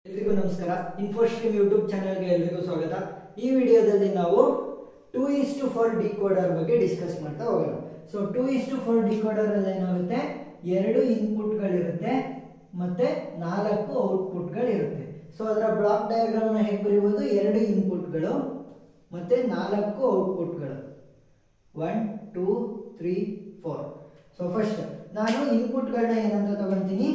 ಎಲ್ರಿಗೂ ನಮಸ್ಕಾರ. ಇನ್ಫೋಸ್ಟ್ರೀಮ್ ಯೂಟ್ಯೂಬ್ ಚಾನೆಲ್ಗೆ ಎಲ್ರಿಗೂ ಸ್ವಾಗತ. ಈ ವಿಡಿಯೋದಲ್ಲಿ ನಾವು 2:4 ಡಿಕೋಡರ್ ಬಗ್ಗೆ ಡಿಸ್ಕಸ್ ಮಾಡ್ತಾ ಹೋಗೋಣ. ಸೊ 2:4 ಡಿಕೋಡರ್ ಅಲ್ಲಿ ಏನಾಗುತ್ತೆ, 2 ಇನ್ಪುಟ್ಗಳಿರುತ್ತೆ ಮತ್ತೆ 4 ಔಟ್ಪುಟ್ಗಳಿರುತ್ತೆ. ಸೊ ಅದರ ಬ್ಲಾಕ್ ಡಯಾಗ್ರಾಮ್ ನ ಹೇಗೆ ಬರೆಯಬಹುದು, 2 ಇನ್ಪುಟ್ಗಳು ಮತ್ತೆ 4 ಔಟ್ಪುಟ್ಗಳು 1 2 3 4. ಸೊ ಫಸ್ಟ್ ನಾನು ಇನ್ಪುಟ್ಗಳನ್ನ ಏನಂತ ತಗೊಂತೀನಿ,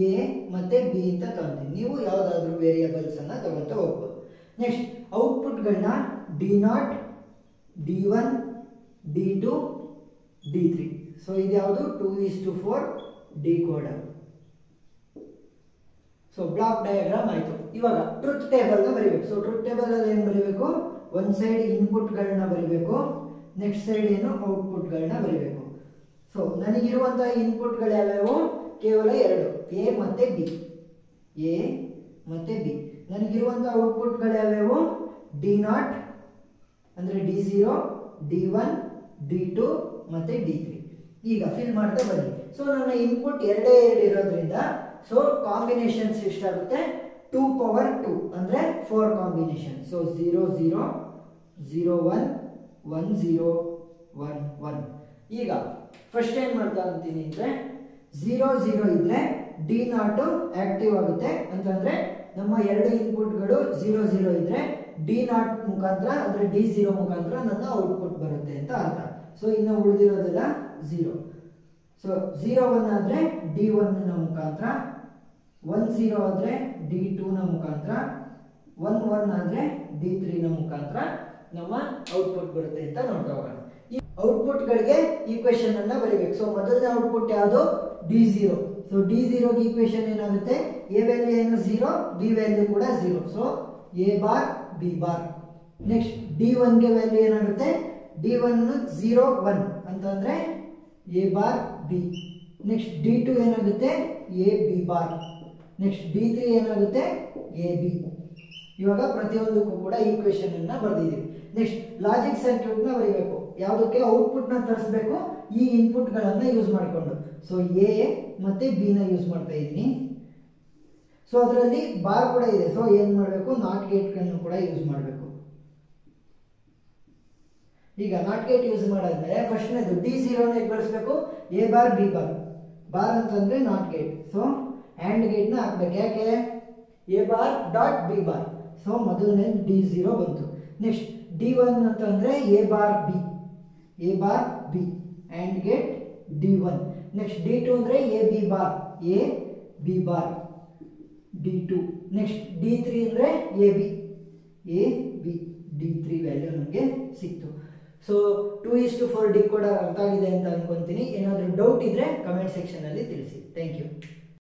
ಎ ಮತ್ತೆ ಬಿ ಅಂತ ತಗೊಂತೀನಿ. ನೀವು ಯಾವುದಾದ್ರೂ ವೇರಿಯೇಬಲ್ಸ್ ಅನ್ನ ತಗೊಂತ ಹೋಗ್ಬೋದು. Next ಔಟ್ಪುಟ್ಗಳನ್ನ D0 D1 D2 D3. So ಇದು ಯಾವುದು 2:4 ಡಿಕೋಡರ್. ಸೊ ಬ್ಲಾಕ್ ಡಯಾಗ್ರಾಮ್ ಆಯ್ತು. ಇವಾಗ ಟ್ರುತ್ ಟೇಬಲ್ ನ ಬರೀಬೇಕು. ಸೊ ಟ್ರುತ್ ಟೇಬಲ್ ಅಲ್ಲಿ ಏನು ಬರೀಬೇಕು, ಒಂದ್ ಸೈಡ್ ಇನ್ಪುಟ್ಗಳನ್ನ ಬರೀಬೇಕು, ನೆಕ್ಸ್ಟ್ ಸೈಡ್ ಏನು ಔಟ್ಪುಟ್ಗಳನ್ನ ಬರೀಬೇಕು. ಸೊ ನನಗಿರುವಂತಹ ಇನ್ಪುಟ್ಗಳು ಯಾವ್ಯಾವು, ಕೇವಲ 2, ಎ ಮತ್ತೆ ಬಿ. ಎ ಮತ್ತೆ ಬಿ. ನನಗಿರುವಂತಹ ಔಟ್ಪುಟ್ಗಳು ಯಾವ್ಯಾವು, D0 ಅಂದ್ರೆ D0 D1 D2 ಮತ್ತೆ D3. ಈಗ ಫಿಲ್ ಮಾಡ್ತಾ ಬನ್ನಿ. ಸೊ ನನ್ನ ಇನ್ಪುಟ್ 2 ಇರೋದ್ರಿಂದ ಸೊ ಕಾಂಬಿನೇಷನ್ಸ್ ಎಷ್ಟಾಗುತ್ತೆ, 2 ಪವರ್ 2 ಅಂದ್ರೆ 4 ಕಾಂಬಿನೇಷನ್. ಸೊ 0 0 0 1 1 0 1 1. ಈಗ ಫಸ್ಟ್ ಏನ್ ಮಾಡ್ತಾ ಅಂತೀನಿ ಅಂದ್ರೆ 0 0 ಇದ್ರೆ D0 ಆಕ್ಟಿವ್ ಆಗುತ್ತೆ ಅಂತಂದ್ರೆ ನಮ್ಮ 2 ಇನ್ಪುಟ್ಗಳು 0 0 ಇದ್ರೆ D0 ಮುಖಾಂತರ ಅಂದ್ರೆ D0 ಮುಖಾಂತರ ನನ್ನ ಔಟ್ಪುಟ್ ಬರುತ್ತೆ ಅಂತ ಅರ್ಥ. ಸೊ ಇನ್ನು ಉಳಿದಿರೋದೆಲ್ಲ 0. ಸೊ 0 1 ಆದ್ರೆ D1 ನ ಮುಖಾಂತರ, 1 0 ಆದ್ರೆ D2 ನ ಮುಖಾಂತರ, 1 1 ಆದ್ರೆ D3 ನ ಮುಖಾಂತರ ನಮ್ಮ ಔಟ್ಪುಟ್ ಬರುತ್ತೆ ಅಂತ ನೋಡ್ತಾ ಹೋಗೋಣ. ಈ ಔಟ್ಪುಟ್ ಗಳಿಗೆ ಈಕ್ವೇಶನ್ ಅನ್ನ ಬರೀಬೇಕು. ಸೊ ಮೊದಲನೇ ಔಟ್ಪುಟ್ ಯಾವುದು, D0. ಸೊ D0 ಗೆ ಈಕ್ವೇಶನ್ ಏನಾಗುತ್ತೆ, ಎ ವ್ಯಾಲ್ಯೂ ಏನು 0, ಬಿ ವ್ಯಾಲ್ಯೂ ಕೂಡ 0. So A bar B bar. Next D1 ಗೆ ವ್ಯಾಲ್ಯೂ ಏನಾಗುತ್ತೆ, D1 0 1 ಅಂತಂದ್ರೆ A bar B. Next D2 ಏನಾಗುತ್ತೆ, A B bar. Next D3 ಏನಾಗುತ್ತೆ, ಎ ಬಿ. ಇವಾಗ ಪ್ರತಿಯೊಂದಕ್ಕೂ ಕೂಡ ಈಕ್ವೇಶನ್ ಅನ್ನ ಬರೆದಿದ್ದೀವಿ. ನೆಕ್ಸ್ಟ್ ಲಾಜಿಕ್ ಸರ್ಕ್ಯೂಟ್ ನ ಬರೀಬೇಕು. ಯಾವುದಕ್ಕೆ, ಔಟ್ಪುಟ್ ನ ತರಿಸಬೇಕು ಈ ಇನ್ಪುಟ್ ಗಳನ್ನ ಯೂಸ್ ಮಾಡಿಕೊಂಡು. ಸೊ ಎ ಮತ್ತೆ ಬಿ ನ ಯೂಸ್ ಮಾಡ್ತಾ ಇದ್ದೀನಿ. ಸೊ ಅದರಲ್ಲಿ ಬಾರ್ ಕೂಡ ಇದೆ. ಸೊ ಏನ್ ಮಾಡಬೇಕು, ನಾಟ್ ಗೇಟ್ ಗಳನ್ನು ಕೂಡ ಯೂಸ್ ಮಾಡಬೇಕು. ಈಗ ನಾಟ್ ಗೇಟ್ ಯೂಸ್ ಮಾಡಾದ್ಮೇಲೆ ಫಸ್ಟ್ ನೇದು D0 ನ ಬಳಸಬೇಕು, A bar B bar. Bar ಅಂತಂದ್ರೆ not gate. So and gate ನ ಹಾಕ್ಬೇಕು. ಯಾಕೆ, A bar dot B bar. So ಮೊದಲನೇ D0 ಬಂತು. ನೆಕ್ಸ್ಟ್ D1 ಅಂತಂದ್ರೆ A bar B, A bar B and gate D1. Next D2 ಅಂದ್ರೆ A B bar, A B bar D2. Next D3 ಅಂದ್ರೆ A B, A B D3 value ನಮಗೆ ಸಿಕ್ತು. So 2:4 decoder ಅರ್ಥ ಆಗಿದೆ ಅಂತ ಅನ್ಕೊಂತೀನಿ. ಏನಾದರೂ ಡೌಟ್ ಇದ್ರೆ ಕಮೆಂಟ್ ಸೆಕ್ಷನ್ ಅಲ್ಲಿ ತಿಳಿಸಿ. Thank you.